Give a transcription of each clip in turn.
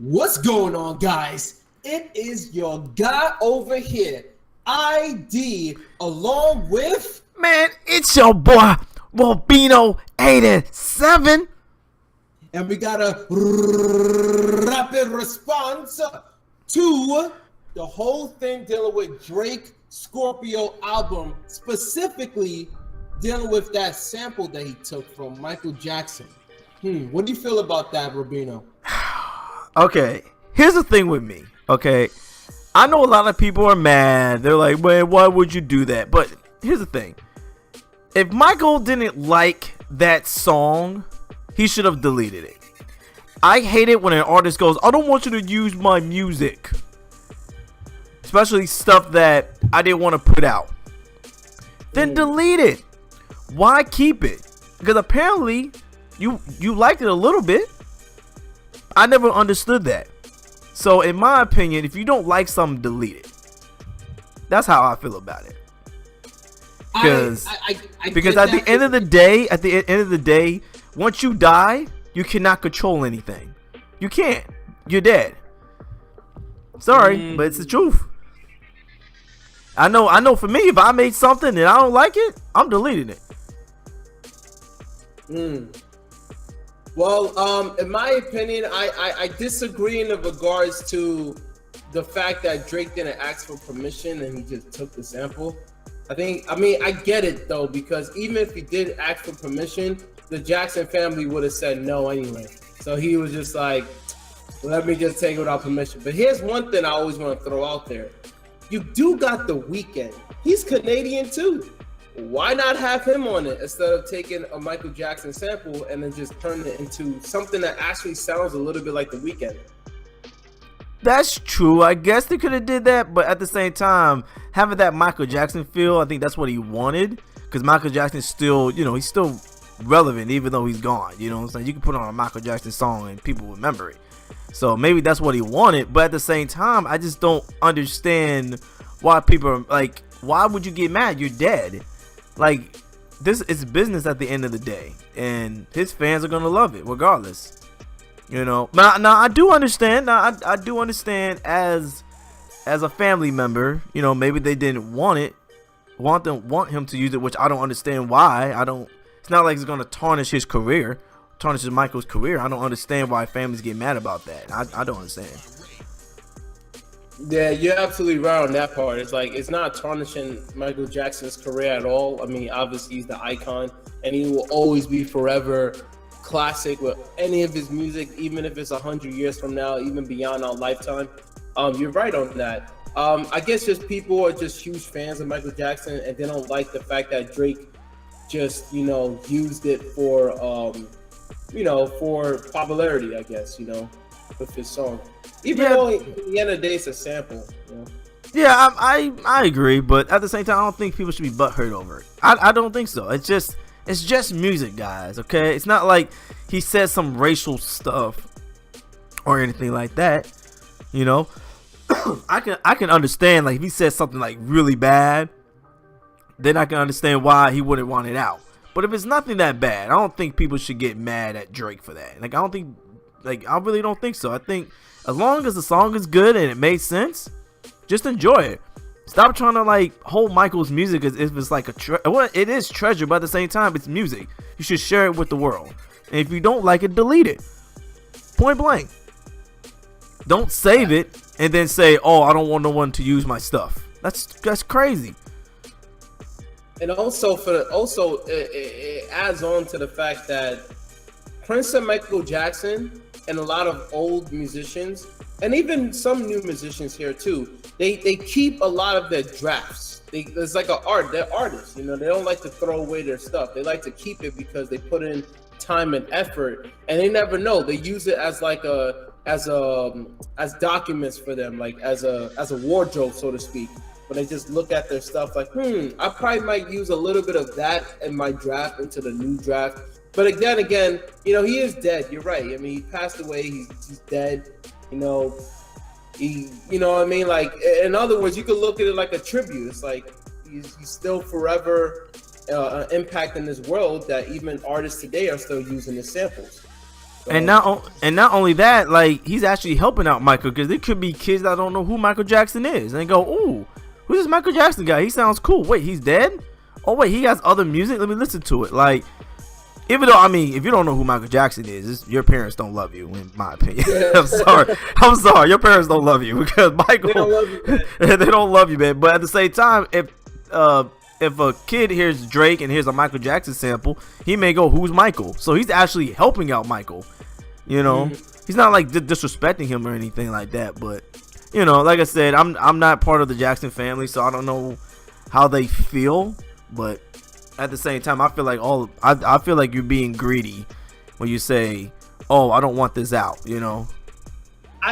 What's going on, guys? It is your guy over here, ID, along with... Man, it's your boy, Robino 87. And we got a rapid response to the whole thing dealing with Drake Scorpio album, specifically dealing with that sample that he took from Michael Jackson. What do you feel about that, Robino? Okay, here's the thing with me, okay? I know a lot of people are mad. They're like, man, why would you do that? But here's the thing. If Michael didn't like that song, he should have deleted it. I hate it when an artist goes, I don't want you to use my music. Especially stuff that I didn't want to put out. Then delete it. Why keep it? Because apparently you liked it a little bit. I never understood that. So in my opinion, if you don't like something, delete it. That's how I feel about it. Because at the end of the day, once you die, you cannot control anything. You can't. You're dead. Sorry, but it's the truth. I know for me, if I made something and I don't like it, I'm deleting it. Well, in my opinion, I disagree in regards to the fact that Drake didn't ask for permission and he just took the sample. I get it though, because even if he did ask for permission, the Jackson family would have said no anyway. So he was just like, let me just take it without permission. But here's one thing I always want to throw out there. You do got The Weeknd. He's Canadian too. Why not have him on it instead of taking a Michael Jackson sample and then just turning it into something that actually sounds a little bit like The Weeknd? That's true. I guess they could have did that, but at the same time, having that Michael Jackson feel, I think that's what he wanted. Because Michael Jackson's still, he's still relevant even though he's gone. You know what I'm saying? You can put on a Michael Jackson song and people remember it. So maybe that's what he wanted, but at the same time, I just don't understand why people are like, why would you get mad? You're dead. Like, this is business at the end of the day, and his fans are gonna love it regardless. Now I do understand. Now I do understand as a family member. Maybe they didn't want him to use it, which I don't understand why. It's not like it's gonna tarnish his career, tarnishes Michael's career. I don't understand why families get mad about that. I don't understand. Yeah, you're absolutely right on that part. It's like, it's not tarnishing Michael Jackson's career at all. I mean, obviously he's the icon and he will always be forever classic with any of his music, even if it's 100 years from now, even beyond our lifetime. You're right on that. I guess just people are just huge fans of Michael Jackson and they don't like the fact that Drake just, used it for, for popularity, I guess, with his song. Even though at the end of the day it's a sample. Yeah, I agree, but at the same time, I don't think people should be butthurt over it. I don't think so. It's just music, guys. Okay, it's not like he said some racial stuff or anything like that. I can understand, like, if he said something like really bad, then I can understand why he wouldn't want it out. But if it's nothing that bad, I don't think people should get mad at Drake for that. I really don't think so. I think as long as the song is good and it made sense, just enjoy it. Stop trying to hold Michael's music as if it's like it is treasure, but at the same time, it's music. You should share it with the world. And if you don't like it, delete it. Point blank. Don't save it and then say, "Oh, I don't want no one to use my stuff." That's crazy. And also it adds on to the fact that Prince and Michael Jackson and a lot of old musicians, and even some new musicians here too, they keep a lot of their drafts. It's like they're artists, they don't like to throw away their stuff. They like to keep it because they put in time and effort, and they never know. They use it as as documents for them, like as a wardrobe, so to speak. When they just look at their stuff like, I probably might use a little bit of that in my draft into the new draft. But again, he is dead. You're right. I mean, he passed away. He's dead. He, what I mean? Like, in other words, you could look at it like a tribute. It's like he's still forever impact in this world that even artists today are still using his samples. And So not only that, like he's actually helping out Michael, because there could be kids that don't know who Michael Jackson is, and they go, "Ooh, who's this Michael Jackson guy? He sounds cool. Wait, he's dead? Oh wait, he has other music. Let me listen to it." Like, even though, I mean, if you don't know who Michael Jackson is, your parents don't love you, in my opinion. I'm sorry, your parents don't love you, because Michael, they don't love you, man. they don't love you, man. But at the same time, if a kid hears Drake and hears a Michael Jackson sample, he may go, "Who's Michael?" So he's actually helping out Michael. You know, he's not like disrespecting him or anything like that. But you know, like I said, I'm not part of the Jackson family, so I don't know how they feel. But at the same time, I feel like I feel like you're being greedy when you say, "Oh, I don't want this out." You know,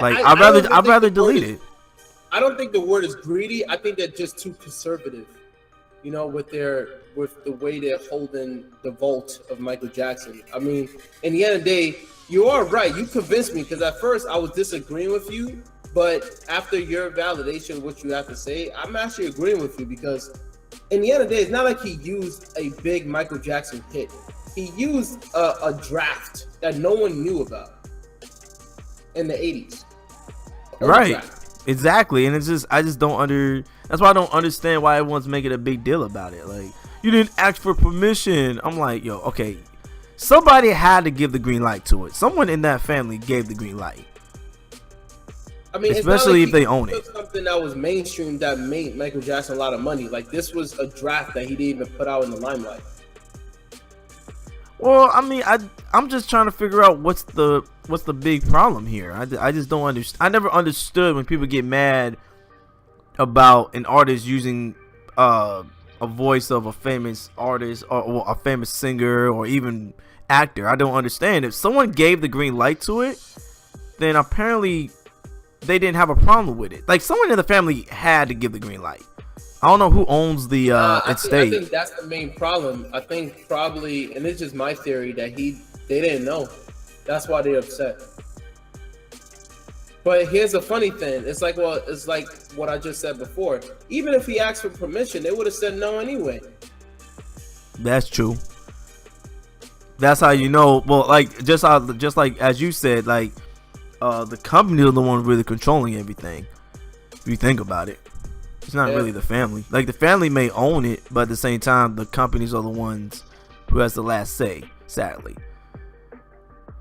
like I'd rather delete it. I don't think the word is greedy. I think they're just too conservative. You know, with the way they're holding the vault of Michael Jackson. I mean, in the end of the day, you are right. You convinced me, because at first I was disagreeing with you, but after your validation of what you have to say, I'm actually agreeing with you, because in the end of the day, it's not like he used a big Michael Jackson hit. He used a draft that no one knew about in the 80s. Right. Draft. Exactly. And it's just, that's why I don't understand why everyone's making a big deal about it. Like, you didn't ask for permission. I'm like, yo, okay. Somebody had to give the green light to it. Someone in that family gave the green light. I mean, especially if they own it. Something that was mainstream that made Michael Jackson a lot of money. Like, this was a draft that he didn't even put out in the limelight. Well, I mean, I'm just trying to figure out what's the big problem here. I just don't understand. I never understood when people get mad about an artist using a voice of a famous artist or a famous singer or even actor. I don't understand. If someone gave the green light to it, then apparently they didn't have a problem with it. Like, someone in the family had to give the green light. I don't know who owns the estate. I think that's the main problem. I think probably, and it's just my theory, that they didn't know. That's why they're upset. But here's the funny thing. It's like what I just said before. Even if he asked for permission, they would have said no anyway. That's true. That's how you know. Well, like just like as you said, like the company are the ones really controlling everything. If you think about it, it's not really the family. Like, the family may own it, but at the same time, the companies are the ones who has the last say. Sadly.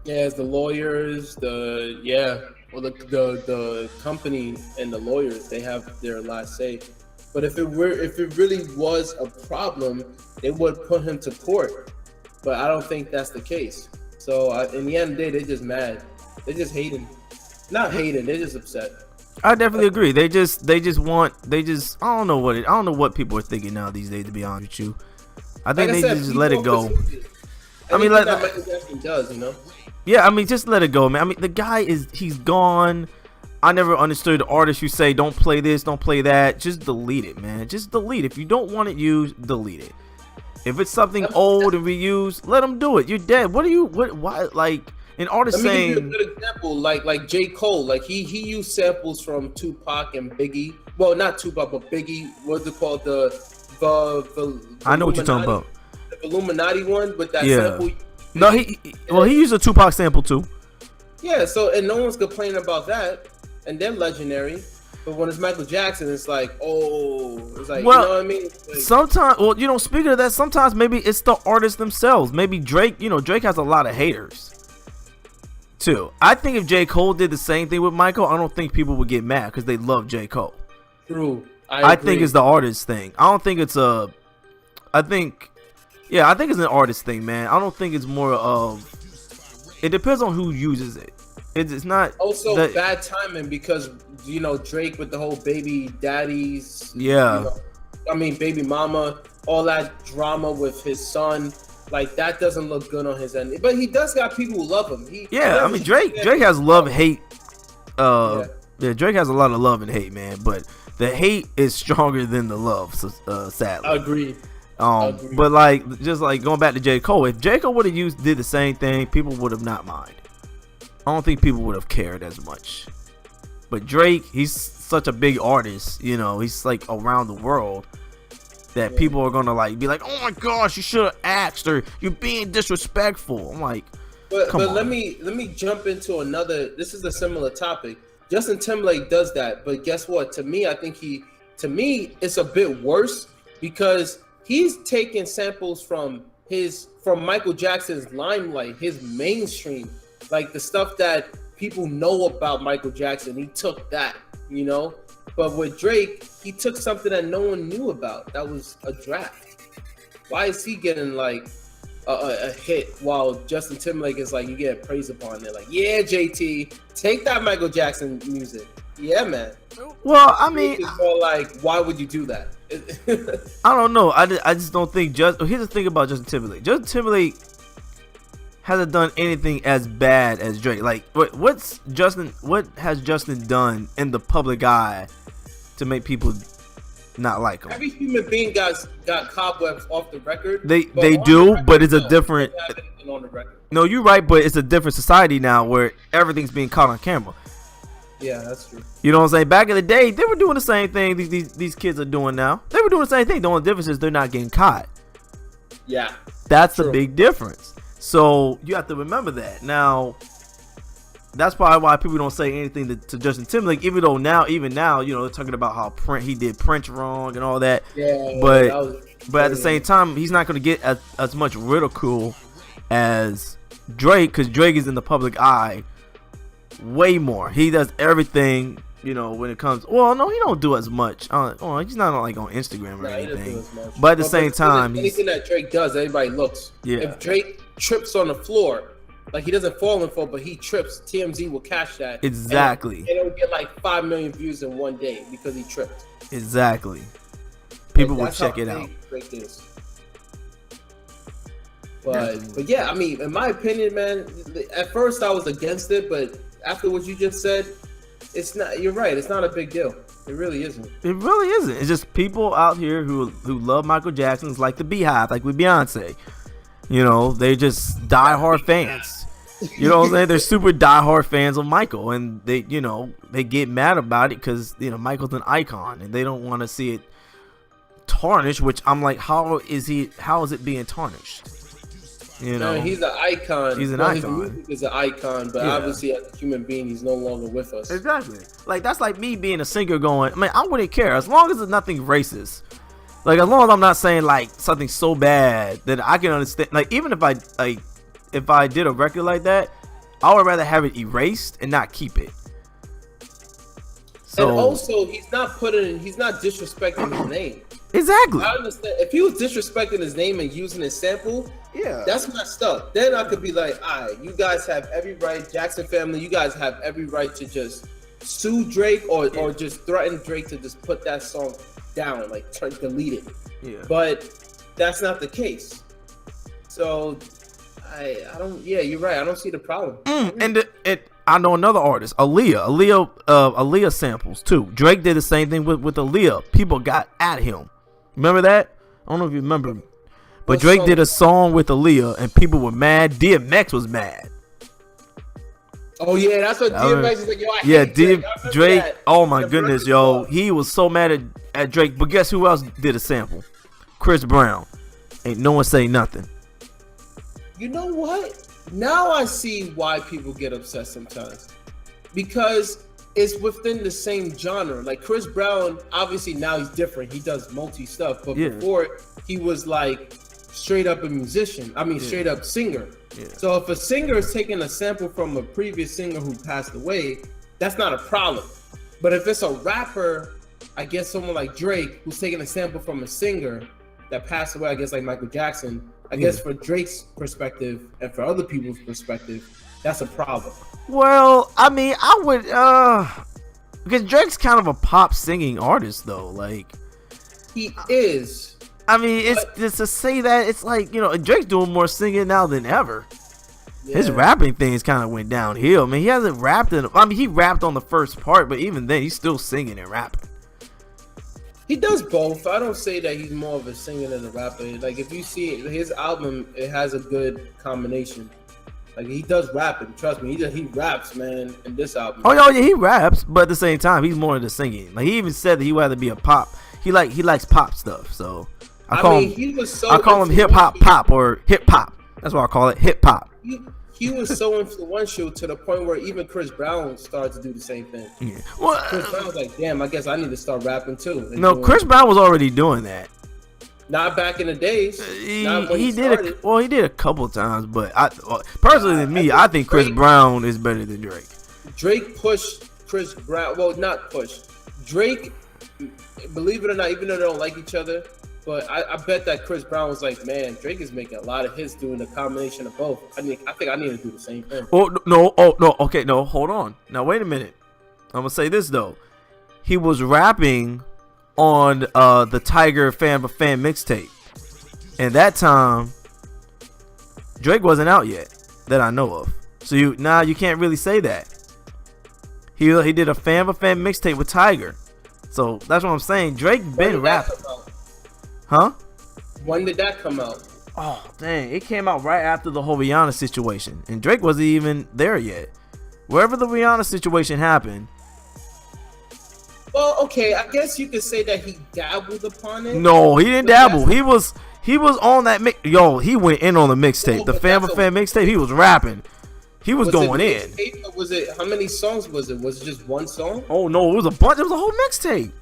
Yeah, it's the lawyers, the company and the lawyers, they have their last say. But if it really was a problem, they would put him to court. But I don't think that's the case. So in the end of the day, they're just mad. They're just hating. Not hating, they're just upset. I definitely agree. They just I don't know what people are thinking now these days, to be honest with you. I think they just let it go. I mean, like Michael Jackson does, you know? Yeah, I mean, just let it go, man. I mean, the guy he's gone. I never understood artists who say, don't play this, don't play that. Just delete it, man. Just delete it. If you don't want it used, delete it. If it's something old and reused, let them do it. You're dead. Why, like, an artist saying... Let me give you a good example, like J. Cole. Like, he used samples from Tupac and Biggie. Well, not Tupac, but Biggie. What's it called? The I know what you're talking about. The Illuminati one, but that sample... No, he used a Tupac sample too. Yeah, and no one's complaining about that, and they're legendary. But when it's Michael Jackson, it's like, it's like, well, you know what I mean? Like, sometimes, well, you know, speaking of that, sometimes maybe it's the artists themselves. Maybe Drake, Drake has a lot of haters too. I think if J. Cole did the same thing with Michael, I don't think people would get mad because they love J. Cole. True. I think it's the artist thing. I don't think it's I think it's an artist thing, man. I don't think it's more of... It depends on who uses it. It's not... Also, bad timing because, Drake with the whole baby daddies... Yeah. Baby mama, all that drama with his son. Like, that doesn't look good on his end. But he does got people who love him. Drake has love, hate. Drake has a lot of love and hate, man. But the hate is stronger than the love, sadly. I agree. But just going back to J. Cole, if J. Cole would have did the same thing, people would have not mind. I don't think people would have cared as much. But Drake, he's such a big artist, he's like around the world, that people are gonna be like, oh my gosh, you should have asked, or you're being disrespectful. I'm like, Come but on. let me jump into another. This is a similar topic. Justin Timberlake does that, but guess what? To me, it's a bit worse because he's taking samples from Michael Jackson's limelight, his mainstream, like the stuff that people know about Michael Jackson. He took that, you know. But with Drake, he took something that no one knew about. That was a draft. Why is he getting like a hit while Justin Timberlake is like, you get praise upon it? Like, yeah, JT, take that Michael Jackson music. Yeah, man. Well, I mean, it's more like, why would you do that? I don't know. I just don't think. Here's the thing about Justin Timberlake. Justin Timberlake hasn't done anything as bad as Drake. Like, what has Justin done in the public eye to make people not like him? Every human being got cobwebs off the record. They do, but it's a different. On the record. No, you're right, but it's a different society now where everything's being caught on camera. Yeah, that's true. You know what I'm saying? Back in the day, they were doing the same thing these kids are doing now. They were doing the same thing. The only difference is they're not getting caught. Yeah. That's the big difference. So you have to remember that. Now, that's probably why people don't say anything to Justin Timberlake, even now, you know, they're talking about how he did Prince wrong and all that. Yeah. But at the same time, he's not going to get as much ridicule as Drake, because Drake is in the public eye way more. He does everything, you know, when it comes. Well, no, he don't do as much. He's not like on Instagram or anything. But at the same time, anything that Drake does, everybody looks. Yeah. If Drake trips on the floor, like he doesn't fall on the floor, but he trips, TMZ will catch that. Exactly. And it'll get like 5 million views in one day because he tripped. Exactly. People will check it out. Drake is. But yeah, I mean, in my opinion, man, at first I was against it, but after what you just said, it's not. You're right. It's not a big deal. It really isn't. It really isn't. It's just people out here who love Michael Jackson's like the Beehive, like with Beyonce. You know, they just diehard fans. You know what I'm saying? They're super diehard fans of Michael, and they get mad about it because, you know, Michael's an icon, and they don't want to see it tarnished. Which I'm like, how is it being tarnished? You know, he's an icon. He's an icon. His music is an icon, but obviously as a human being, he's no longer with us. Exactly. Like, that's like me being a singer going, I mean, I wouldn't care as long as it's nothing racist. Like, as long as I'm not saying like something so bad that I can understand. Like, even if I did a record like that, I would rather have it erased and not keep it. So, and also, he's not disrespecting his name. Exactly. I understand. If he was disrespecting his name and using his sample, that's messed up. Then I could be like, all right, you guys have every right, Jackson family, you guys have every right to just sue Drake or just threaten Drake to just put that song down, like delete it. Yeah. But that's not the case. So I don't. Yeah, you're right. I don't see the problem. And I know another artist, Ieye samples too. Drake did the same thing with Ieye. People got at him. Remember that? I don't know if you remember. But Drake did a song with Ieye, and people were mad. DMX was mad. Oh yeah, that's what DMX was like. Yo, I hate Drake. Oh my goodness, yo, he was so mad at Drake. But guess who else did a sample? Chris Brown. Ain't no one say nothing. You know what? Now I see why people get upset sometimes, because it's within the same genre. Like Chris Brown, obviously now he's different. He does multi stuff, but before he was like straight up a musician. I mean, straight up singer. Yeah. So if a singer is taking a sample from a previous singer who passed away, that's not a problem. But if it's a rapper, I guess someone like Drake who's taking a sample from a singer that passed away, I guess like Michael Jackson, I guess for Drake's perspective and for other people's perspective, that's a problem. Well, I mean, I would, because Drake's kind of a pop singing artist though. Like, he is. I mean, it's just to say that, it's like, you know, Drake's doing more singing now than ever. Yeah. His rapping things kind of went downhill. I mean, he hasn't rapped he rapped on the first part, but even then, he's still singing and rapping. He does both. I don't say that he's more of a singer than a rapper. Like, if you see his album, it has a good combination. Like, he does rapping. Trust me, he raps, man, in this album. Oh yeah, he raps, but at the same time, he's more into singing. Like, he even said that he would rather be a pop. He likes pop stuff, so I call him hip hop pop or hip hop. That's what I call it, hip hop. he was so influential to the point where even Chris Brown started to do the same thing. Yeah. Well, Chris Brown was like, damn, I guess I need to start rapping too. No, Chris Brown was already doing that. Not back in the days. He did he did a couple times, but personally, to me, I think Chris Brown is better than Drake. Drake pushed Chris Brown. Well, not pushed. Drake, believe it or not, even though they don't like each other, but I bet that Chris Brown was like, man, Drake is making a lot of hits doing the combination of both. I think I need to do the same thing. Oh no, okay, no, hold on. Now wait a minute. I'm gonna say this though. He was rapping on the Tiger Fan mixtape, and that time Drake wasn't out yet that I know of. So you can't really say that. He did a Fan mixtape with Tiger. So that's what I'm saying. Drake been rapping. Huh? When did that come out? Oh, dang. It came out right after the whole Rihanna situation. And Drake wasn't even there yet. Wherever the Rihanna situation happened. Well, okay. I guess you could say that he dabbled upon it. No, he didn't dabble. He was on that mix. Yo, he went in on the mixtape. The Fan mixtape. He was rapping. He was going in. Was it, how many songs was it? Was it just one song? Oh, no. It was a bunch. It was a whole mixtape.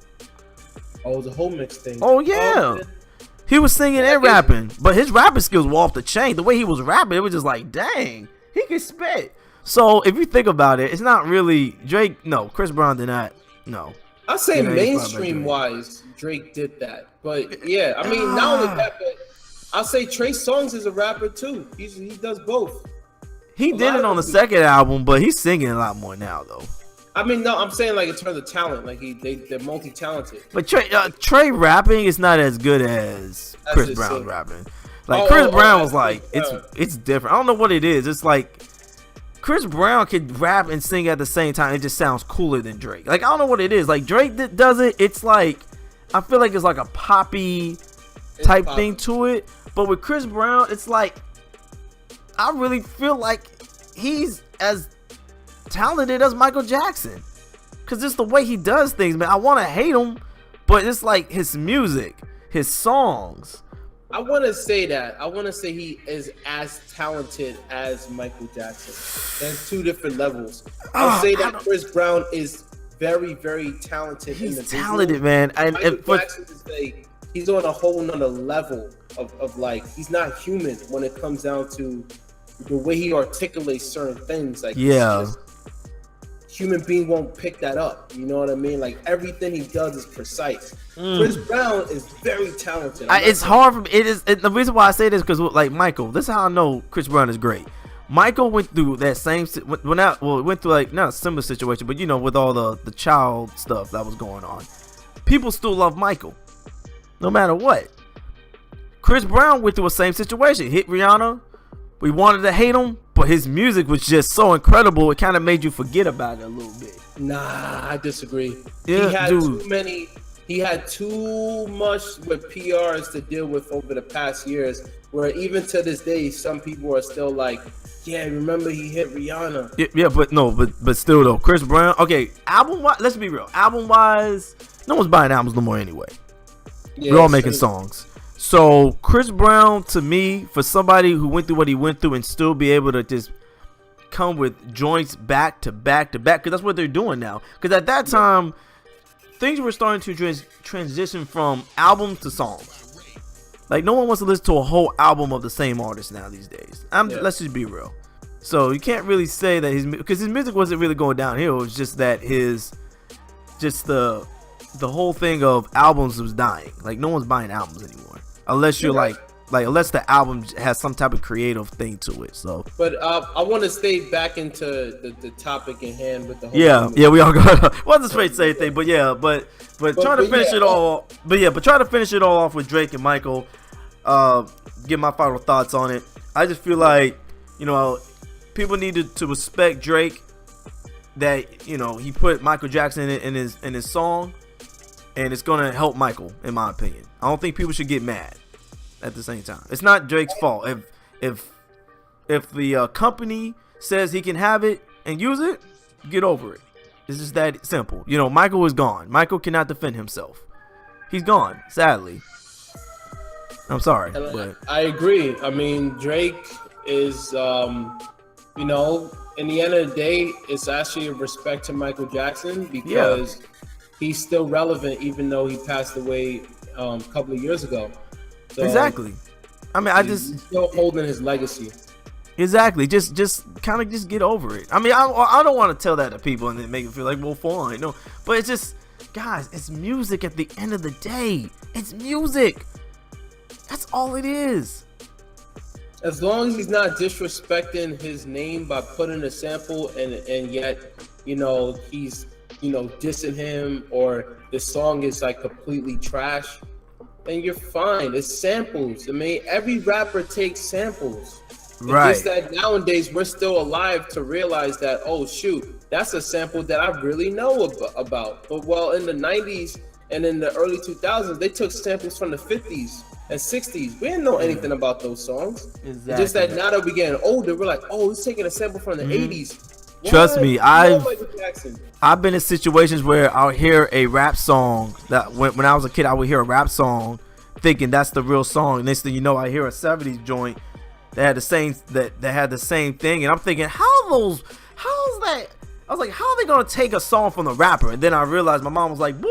Oh, it was a whole mixtape. Oh, yeah. He was singing and rapping, but his rapping skills were off the chain. The way he was rapping, it was just like, dang, he can spit. So if you think about it, it's not really Drake. No, Chris Brown did not. No. I'll say mainstream wise, Drake did that. But yeah, I mean, not only that, but I'll say Trey Songz is a rapper too. He does both. He did it on the second album, but he's singing a lot more now, though. I mean, no, I'm saying like in terms of talent, like they're multi-talented. But Trey rapping is not as good as Chris Brown rapping. Like Chris Brown was like, it's different. I don't know what it is. It's like Chris Brown could rap and sing at the same time. It just sounds cooler than Drake. Like I don't know what it is. Like Drake does it. It's like I feel like it's like a poppy type thing to it. But with Chris Brown, it's like I really feel like he's as talented as Michael Jackson, because it's the way he does things, man. I want to hate him, but it's like his music, his songs. I want to say that. I want to say he is as talented as Michael Jackson. There's two different levels. I'll say that Chris Brown is very, very talented. He's talented, man. And Michael Jackson is like, he's on a whole nother level of like, he's not human when it comes down to the way he articulates certain things. Like, yeah. Human being won't pick that up. You know what I mean? Like everything he does is precise. Chris Brown is very talented. It's hard for me. The reason why I say this because like Michael, this is how I know Chris Brown is great. Michael went through that same went through like not a similar situation, but you know, with all the child stuff that was going on, people still love Michael, no matter what. Chris Brown went through the same situation. Hit Rihanna. We wanted to hate him, but his music was just so incredible. It kind of made you forget about it a little bit. Nah, I disagree. Yeah, he had He had too much with PRs to deal with over the past years, where even to this day, some people are still like, yeah, remember he hit Rihanna. Yeah, but still though, Chris Brown. Okay, album wise, let's be real. Album wise, no one's buying albums no more anyway. Yeah, we're all making songs. So Chris Brown, to me, for somebody who went through what he went through and still be able to just come with joints back to back to back, because that's what they're doing now. Because at that time, things were starting to transition from albums to songs. Like no one wants to listen to a whole album of the same artist now these days. Let's just be real. So you can't really say that because his music wasn't really going downhill. It was just that the whole thing of albums was dying. Like no one's buying albums anymore. Unless you're unless the album has some type of creative thing to it. So, but I want to stay back into the topic in hand with the whole yeah, we all got wasn't straight to say anything, but trying to finish it all. But try to finish it all off with Drake and Michael. Get my final thoughts on it. I just feel like people needed to respect Drake. That he put Michael Jackson in his song. And it's gonna help Michael, in my opinion. I don't think people should get mad at the same time. It's not Drake's fault. If the company says he can have it and use it, get over it. It's just that simple. Michael is gone. Michael cannot defend himself. He's gone, sadly. I'm sorry, but I agree. I mean, Drake is you know, in the end of the day, it's actually a respect to Michael Jackson because he's still relevant, even though he passed away a couple of years ago. So Exactly. I mean, he's still holding his legacy. Exactly. Just kind of just get over it. I mean, I don't want to tell that to people and then make it feel like, well, fine. No, but it's just, guys, it's music at the end of the day. It's music. That's all it is. As long as he's not disrespecting his name by putting a sample and yet, you know, he's, you know, dissing him or the song is like completely trash, then you're fine. It's samples. I mean, every rapper takes samples. Right. It's just that nowadays we're still alive to realize that, oh shoot, that's a sample that I really know about. But well, in the 90s and in the early 2000s, they took samples from the 50s and 60s. We didn't know anything about those songs. Exactly. It's just that now that we're getting older, we're like, oh, it's taking a sample from the 80s. What? Trust me, Michael Jackson. I've been in situations where I'll hear a rap song that when I was a kid, I would hear a rap song thinking that's the real song. Next thing you know, I hear a 70s joint that had the same thing, and I'm thinking, how's that? I was like, how are they gonna take a song from the rapper? And then I realized my mom was like, boy,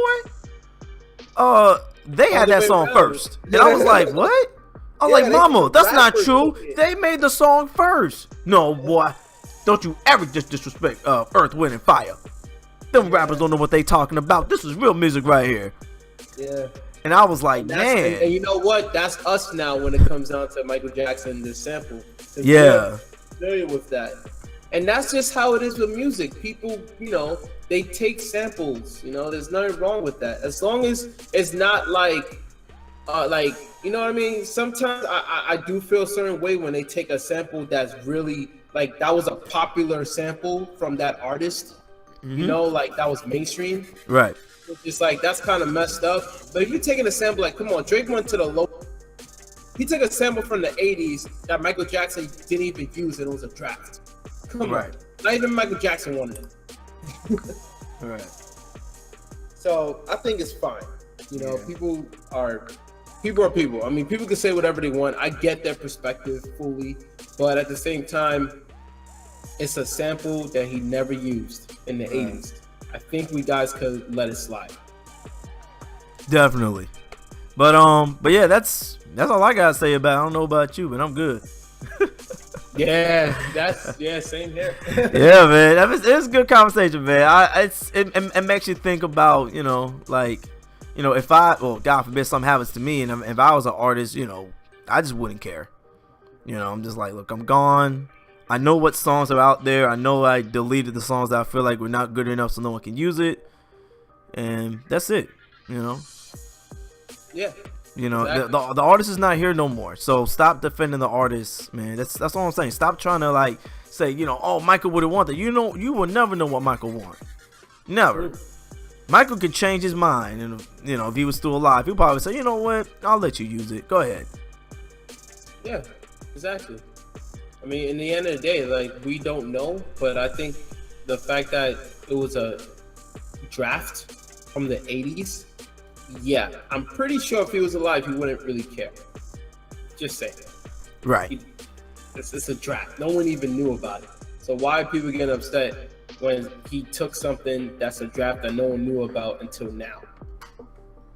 they had that song first. And I was like, what? I was like, mama, that's not true. They made the song first. No, boy, don't you ever just disrespect Earth, Wind, and Fire. Them rappers don't know what they talking about. This is real music right here. Yeah. And I was like, man. And you know what? That's us now when it comes down to Michael Jackson, this sample. Yeah. Familiar with that. And that's just how it is with music. People, you know, they take samples. You know, there's nothing wrong with that. As long as it's not like, you know what I mean? Sometimes I do feel a certain way when they take a sample that's really, like, that was a popular sample from that artist. You know, like, that was mainstream. Right. It's like, that's kind of messed up. But if you're taking a sample, like, come on, Drake went to the low. He took a sample from the 80s that Michael Jackson didn't even use, and it was a draft. Come on. Not even Michael Jackson wanted it. Right. So I think it's fine. You know, people are people. I mean, people can say whatever they want. I get their perspective fully. But at the same time, it's a sample that he never used in the 80s. I think we guys could let it slide. Definitely. But yeah, that's all I gotta say about it. I don't know about you, but I'm good. Same here. Yeah, man. It's a good conversation, man. It makes you think about, you know, like, you know, if God forbid something happens to me, and if I was an artist, you know, I just wouldn't care. You know, I'm just like, look, I'm gone. I know what songs are out there. I know I deleted the songs that I feel like were not good enough so no one can use it. And that's it, you know? Yeah. You know, exactly. the artist is not here no more. So stop defending the artist, man. That's all I'm saying. Stop trying to, like, say, you know, oh, Michael would have wanted. You know, you will never know what Michael wants. Never. Michael could change his mind, and, you know, if he was still alive, he'd probably say, you know what, I'll let you use it. Go ahead. Yeah, exactly. I mean, in the end of the day, like, we don't know, but I think the fact that it was a draft from the 80s, yeah, I'm pretty sure if he was alive, he wouldn't really care. Just saying. Right. It's a draft. No one even knew about it. So why are people getting upset when he took something that's a draft that no one knew about until now?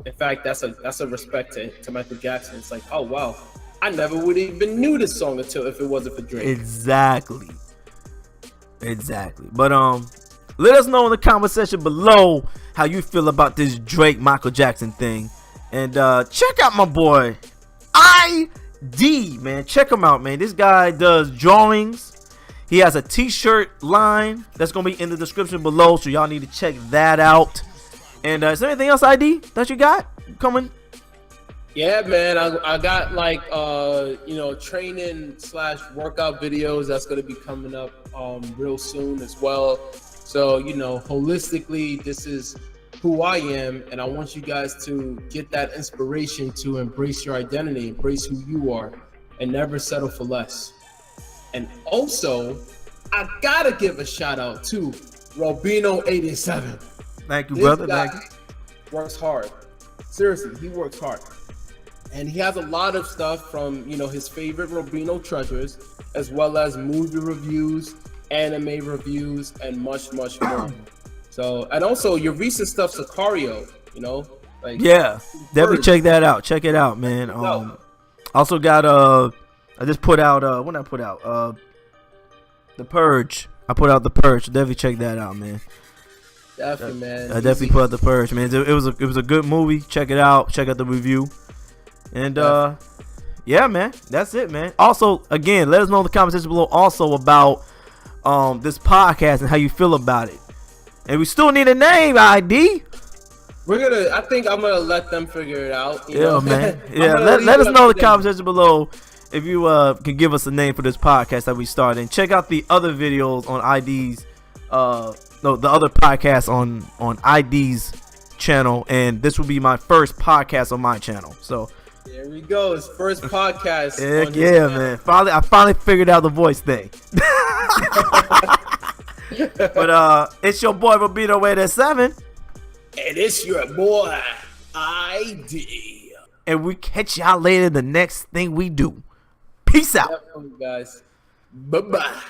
In fact, that's a respect to Michael Jackson. It's like, oh, wow. I never would have even knew this song until if it wasn't for Drake. Exactly. But let us know in the comment section below how you feel about this Drake Michael Jackson thing. And check out my boy Ieye, man. Check him out, man. This guy does drawings. He has a t-shirt line that's gonna be in the description below, so y'all need to check that out. And is there anything else, Ieye, that you got coming? Yeah, man, I got, like, you know, training / workout videos that's going to be coming up real soon as well. So, you know, holistically, this is who I am, and I want you guys to get that inspiration to embrace your identity, embrace who you are, and never settle for less. And also, I got to give a shout out to Robino 87. Thank you, brother. Thank you. Works hard. Seriously, he works hard. And he has a lot of stuff from, you know, his favorite Robino treasures, as well as movie reviews, anime reviews, and much, much more. So, and also your recent stuff, Sicario, you know, like Yeah, definitely check that out. Check it out, man. Also got I just put out when I put out The Purge. I put out The Purge. Definitely check that out, man. Definitely, man. I definitely put out The Purge, man. It was a good movie. Check it out. Check out the review. And yeah, man, that's it, man. Also, again, let us know in the comment section below also about this podcast and how you feel about it. And we still need a name, ID. I think I'm gonna let them figure it out. You know? Man. Yeah, let us know in the comment section below if you can give us a name for this podcast that we started. And check out the other videos on ID's the other podcasts on ID's channel. And this will be my first podcast on my channel. So there we go. His first podcast. Yeah, man. I finally figured out the voice thing. But it's your boy Robino way at 7. And it's your boy ID. And we catch y'all later in the next thing we do. Peace out. Definitely, guys. Bye-bye.